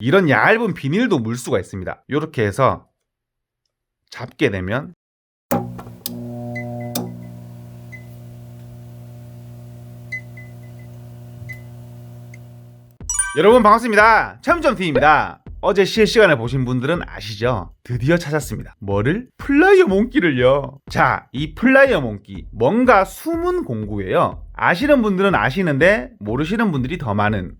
이런 얇은 비닐도 물 수가 있습니다. 이렇게 해서 잡게 되면 여러분 반갑습니다. 참점TV입니다. 어제 실시간을 보신 분들은 아시죠? 드디어 찾았습니다. 뭐를? 플라이어 몽키를요. 자, 이 플라이어 몽키 뭔가 숨은 공구예요. 아시는 분들은 아시는데 모르시는 분들이 더 많은,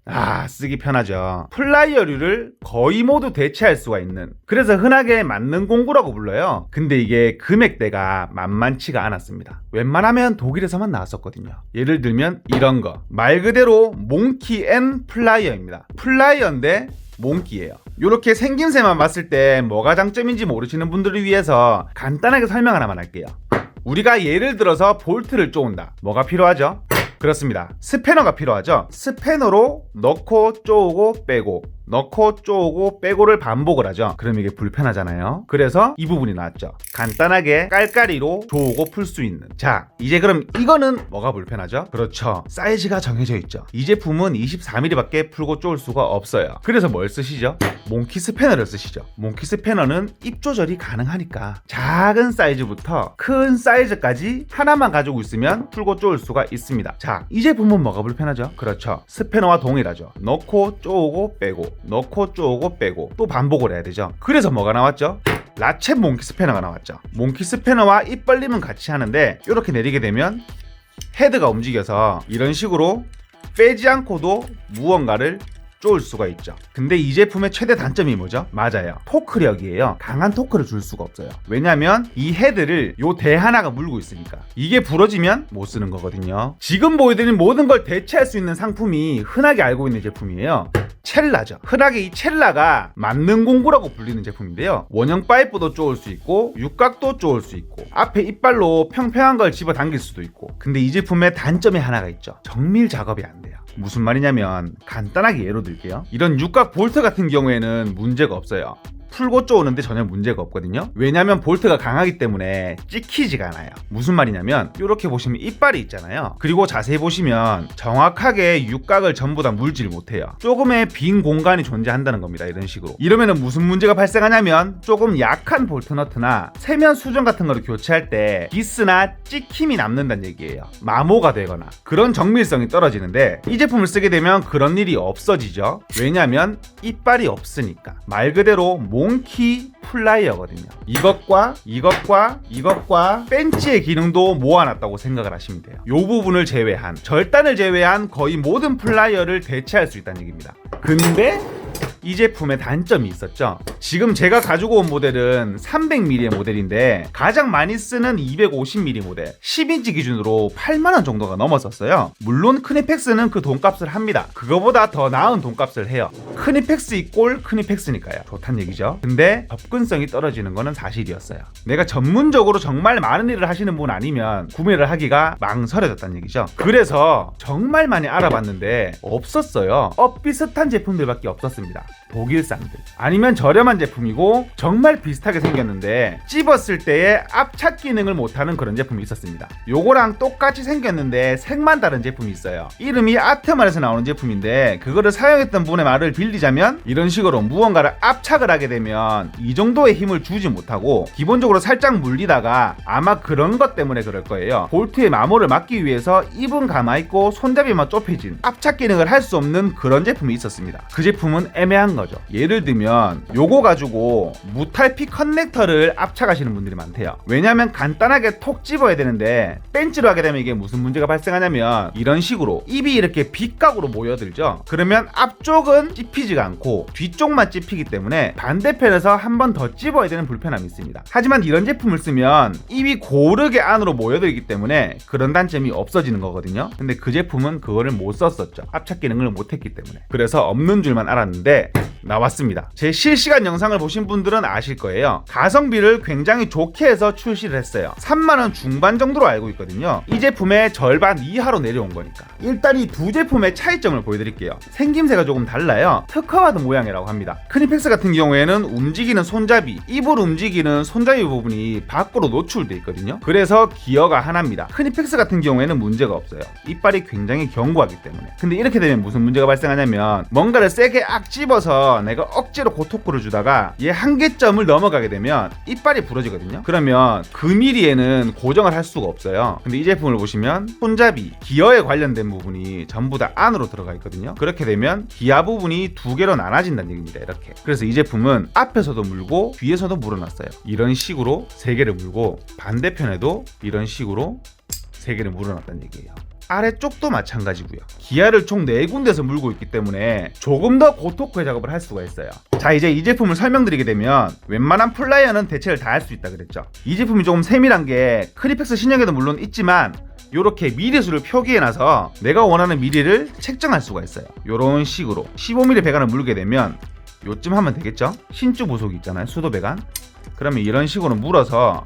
쓰기 편하죠. 플라이어류를 거의 모두 대체할 수가 있는, 그래서 흔하게 맞는 공구라고 불러요. 근데 이게 금액대가 만만치가 않았습니다. 웬만하면 독일에서만 나왔었거든요. 예를 들면 이런 거, 말 그대로 몽키 앤 플라이어입니다. 플라이어인데 몽키예요. 이렇게 생김새만 봤을 때 뭐가 장점인지 모르시는 분들을 위해서 간단하게 설명 하나만 할게요. 우리가 예를 들어서 볼트를 쪼은다. 뭐가 필요하죠? 그렇습니다. 스패너가 필요하죠. 스패너로 넣고 쪼우고 빼고, 넣고 쪼우고 빼고를 반복을 하죠. 그럼 이게 불편하잖아요. 그래서 이 부분이 나왔죠. 간단하게 깔깔이로 쪼우고 풀 수 있는. 자, 이제 그럼 이거는 뭐가 불편하죠? 그렇죠. 사이즈가 정해져 있죠. 이 제품은 24mm밖에 풀고 쪼을 수가 없어요. 그래서 뭘 쓰시죠? 몽키 스패너를 쓰시죠. 몽키 스패너는 입 조절이 가능하니까 작은 사이즈부터 큰 사이즈까지 하나만 가지고 있으면 풀고 쪼을 수가 있습니다. 자, 이 제품은 뭐가 불편하죠? 그렇죠. 스패너와 동일하죠. 넣고 쪼우고 빼고, 넣고 쪼우고 빼고 또 반복을 해야 되죠. 그래서 뭐가 나왔죠? 라쳇 몽키 스패너가 나왔죠. 몽키 스패너와 입 벌림은 같이 하는데 이렇게 내리게 되면 헤드가 움직여서 이런 식으로 빼지 않고도 무언가를 쪼을 수가 있죠. 근데 이 제품의 최대 단점이 뭐죠? 맞아요. 토크력이에요. 강한 토크를 줄 수가 없어요. 왜냐면 이 헤드를 요 대 하나가 물고 있으니까. 이게 부러지면 못 쓰는 거거든요. 지금 보여드린 모든 걸 대체할 수 있는 상품이 흔하게 알고 있는 제품이에요. 첼라죠. 흔하게 이 첼라가 만능 공구라고 불리는 제품인데요. 원형 파이프도 쪼을 수 있고 육각도 쪼을 수 있고 앞에 이빨로 평평한 걸 집어 당길 수도 있고. 근데 이 제품의 단점이 하나가 있죠. 정밀 작업이 안 돼요. 무슨 말이냐면 간단하게 예로 들게요. 이런 육각 볼트 같은 경우에는 문제가 없어요. 풀고 쪼우는데 전혀 문제가 없거든요. 왜냐면 볼트가 강하기 때문에 찍히지가 않아요. 무슨 말이냐면 이렇게 보시면 이빨이 있잖아요. 그리고 자세히 보시면 정확하게 육각을 전부 다 물질 못해요. 조금의 빈 공간이 존재한다는 겁니다. 이런 식으로. 이러면 무슨 문제가 발생하냐면 조금 약한 볼트 너트나 세면 수정 같은 거를 교체할 때 기스나 찍힘이 남는다는 얘기예요. 마모가 되거나 그런 정밀성이 떨어지는데 이 제품을 쓰게 되면 그런 일이 없어지죠. 왜냐면 이빨이 없으니까. 말 그대로 몽키 플라이어거든요. 이것과 벤치의 기능도 모아놨다고 생각을 하시면 돼요. 이 부분을 제외한, 절단을 제외한 거의 모든 플라이어를 대체할 수 있다는 얘기입니다. 근데 이 제품의 단점이 있었죠. 지금 제가 가지고 온 모델은 300mm의 모델인데 가장 많이 쓰는 250mm 모델 10인치 기준으로 8만원 정도가 넘었었어요. 물론 크니펙스는 그 돈값을 합니다. 그거보다 더 나은 돈값을 해요. 크니펙스 이꼴 크니펙스니까요. 좋단 얘기죠. 근데 접근성이 떨어지는 거는 사실이었어요. 내가 전문적으로 정말 많은 일을 하시는 분 아니면 구매를 하기가 망설여졌다는 얘기죠. 그래서 정말 많이 알아봤는데 없었어요. 비슷한 제품들밖에 없었습니다. 독일산들 아니면 저렴한 제품이고 정말 비슷하게 생겼는데 찝었을 때의 압착 기능을 못하는 그런 제품이 있었습니다. 요거랑 똑같이 생겼는데 색만 다른 제품이 있어요. 이름이 아트만에서 나오는 제품인데 그거를 사용했던 분의 말을 빌리자면 이런 식으로 무언가를 압착을 하게 되면 이 정도의 힘을 주지 못하고 기본적으로 살짝 물리다가 아마 그런 것 때문에 그럴 거예요. 볼트의 마모를 막기 위해서 입은 가만있고 손잡이만 좁혀진 압착 기능을 할 수 없는 그런 제품이 있었습니다. 그 제품은 애매한 거죠. 예를 들면 요거 가지고 무탈피 커넥터를 압착하시는 분들이 많대요. 왜냐면 간단하게 톡 집어야 되는데 벤치로 하게 되면 이게 무슨 문제가 발생하냐면 이런 식으로 입이 이렇게 빗각으로 모여들죠. 그러면 앞쪽은 찝히지가 않고 뒤쪽만 찝히기 때문에 반대편에서 한 번 더 집어야 되는 불편함이 있습니다. 하지만 이런 제품을 쓰면 입이 고르게 안으로 모여들기 때문에 그런 단점이 없어지는 거거든요. 근데 그 제품은 그거를 못 썼었죠. 압착 기능을 못했기 때문에. 그래서 없는 줄만 알았는데 나왔습니다. 제 실시간 영상을 보신 분들은 아실 거예요. 가성비를 굉장히 좋게 해서 출시를 했어요. 3만원 중반 정도로 알고 있거든요. 이 제품의 절반 이하로 내려온 거니까. 일단 이 두 제품의 차이점을 보여드릴게요. 생김새가 조금 달라요. 특허받은 모양이라고 합니다. 크니펙스 같은 경우에는 움직이는 손잡이, 입을 움직이는 손잡이 부분이 밖으로 노출돼 있거든요. 그래서 기어가 하나입니다. 크니펙스 같은 경우에는 문제가 없어요. 이빨이 굉장히 견고하기 때문에. 근데 이렇게 되면 무슨 문제가 발생하냐면 뭔가를 세게 악 집어서 앞에서 내가 억지로 고토크를 주다가 얘 한계점을 넘어가게 되면 이빨이 부러지거든요. 그러면 그 미리에는 고정을 할 수가 없어요. 근데 이 제품을 보시면 손잡이, 기어에 관련된 부분이 전부 다 안으로 들어가 있거든요. 그렇게 되면 기아 부분이 두 개로 나눠진다는 얘기입니다. 이렇게. 그래서 이 제품은 앞에서도 물고 뒤에서도 물어놨어요. 이런 식으로 세 개를 물고 반대편에도 이런 식으로 세 개를 물어놨다는 얘기예요. 아래쪽도 마찬가지고요. 기아를 총 4군데서 물고 있기 때문에 조금 더 고토크의 작업을 할 수가 있어요. 자, 이제 이 제품을 설명드리게 되면 웬만한 플라이어는 대체를 다 할 수 있다 그랬죠. 이 제품이 조금 세밀한 게 크리펙스 신형에도 물론 있지만 이렇게 미리수를 표기해놔서 내가 원하는 미리를 책정할 수가 있어요. 이런 식으로 15mm 배관을 물게 되면 요쯤 하면 되겠죠. 신주 부속이 있잖아요, 수도 배관. 그러면 이런 식으로 물어서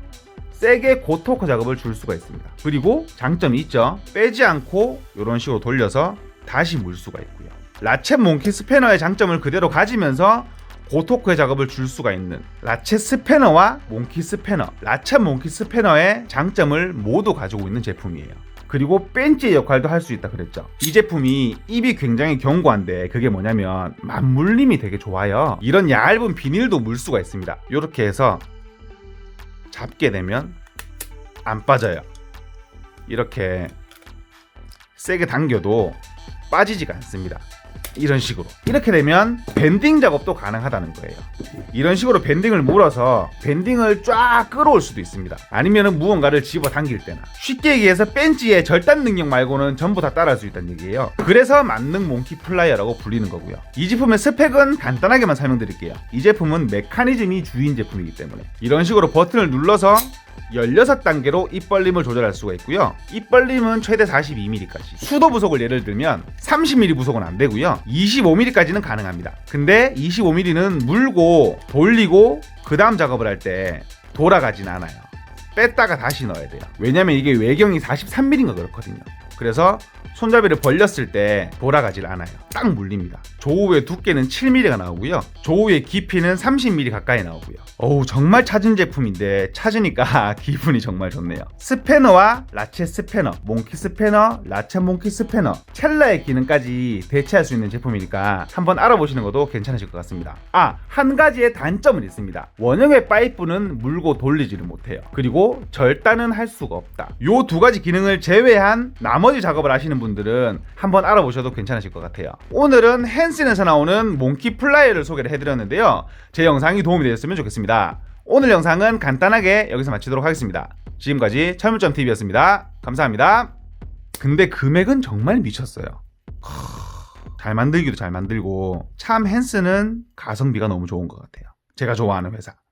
세게 고토크 작업을 줄 수가 있습니다. 그리고 장점이 있죠. 빼지 않고 이런 식으로 돌려서 다시 물 수가 있고요. 라쳇 몽키 스패너의 장점을 그대로 가지면서 고토크의 작업을 줄 수가 있는 라쳇 스패너와 몽키 스패너, 라쳇 몽키 스패너의 장점을 모두 가지고 있는 제품이에요. 그리고 벤치의 역할도 할 수 있다 그랬죠. 이 제품이 입이 굉장히 견고한데 그게 뭐냐면 맞물림이 되게 좋아요. 이런 얇은 비닐도 물 수가 있습니다. 이렇게 해서 잡게 되면 안 빠져요. 이렇게 세게 당겨도 빠지지가 않습니다. 이런 식으로. 이렇게 되면 밴딩 작업도 가능하다는 거예요. 이런 식으로 밴딩을 물어서 밴딩을 쫙 끌어올 수도 있습니다. 아니면 무언가를 집어 당길 때나. 쉽게 얘기해서 벤치의 절단 능력 말고는 전부 다 따라할 수 있다는 얘기예요. 그래서 만능 몽키 플라이어라고 불리는 거고요. 이 제품의 스펙은 간단하게만 설명드릴게요. 이 제품은 메커니즘이 주인 제품이기 때문에 이런 식으로 버튼을 눌러서 16단계로 입 벌림을 조절할 수가 있고요. 입 벌림은 최대 42mm까지. 수도 부속을 예를 들면 30mm 부속은 안 되고요. 25mm까지는 가능합니다. 근데 25mm는 물고 돌리고 그 다음 작업을 할 때 돌아가진 않아요. 뺐다가 다시 넣어야 돼요. 왜냐면 이게 외경이 43mm인가 그렇거든요. 그래서 손잡이를 벌렸을 때 돌아가질 않아요. 딱 물립니다. 조우의 두께는 7mm가 나오고요. 조우의 깊이는 30mm 가까이 나오고요. 어우, 정말 찾은 제품인데 찾으니까 기분이 정말 좋네요. 스패너와 라쳇 스패너, 몽키 스패너, 라쳇 몽키 스패너, 첼라의 기능까지 대체할 수 있는 제품이니까 한번 알아보시는 것도 괜찮으실 것 같습니다. 한 가지의 단점은 있습니다. 원형의 파이프는 물고 돌리지를 못해요. 그리고 절단은 할 수가 없다. 요 두 가지 기능을 제외한 나머지 작업을 하시는 분들은 한번 알아보셔도 괜찮으실 것 같아요. 오늘은 헨슨에서 나오는 몽키 플라이어를 소개를 해드렸는데요. 제 영상이 도움이 되셨으면 좋겠습니다. 오늘 영상은 간단하게 여기서 마치도록 하겠습니다. 지금까지 철물점TV였습니다. 감사합니다. 근데 금액은 정말 미쳤어요. 잘 만들기도 잘 만들고 참 헨슨은 가성비가 너무 좋은 것 같아요. 제가 좋아하는 회사.